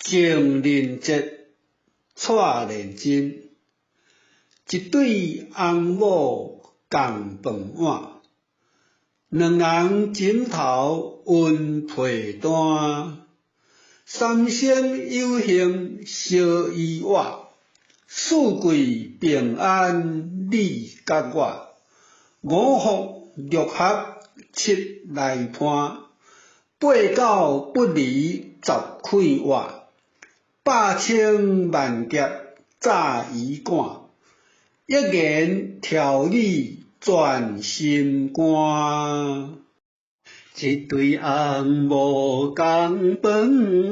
情人节带认真，一对翁某共饭碗，两人枕头温被单，三生有幸相依偎，四季平安你甲我，五福六合七来伴，八九不离十开活，百千万劫早已赶，一言调理全心肝。一对翁某共饭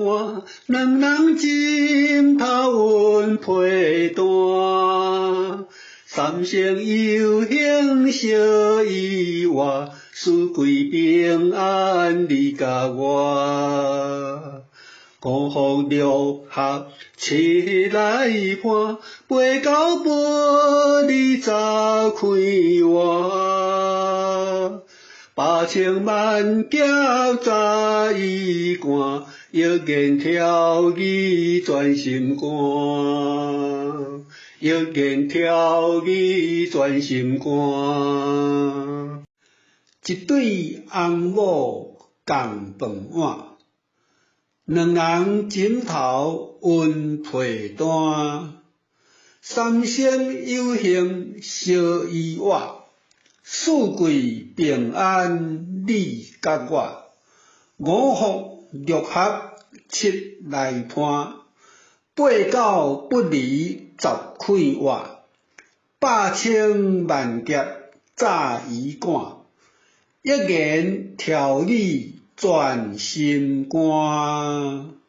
碗，两人枕头温被单，三生有幸相依偎，四季平安你甲我。五福六合七来伴，八九不离十开活，百千万劫早已赶，一言调理全心肝，一言调理全心肝。一对翁某共饭碗，两人枕头温被单，三生有幸相依偎，四季平安你甲我，五福六合七来伴，八九不离十开活，百千万劫早已赶，一言调理全心肝。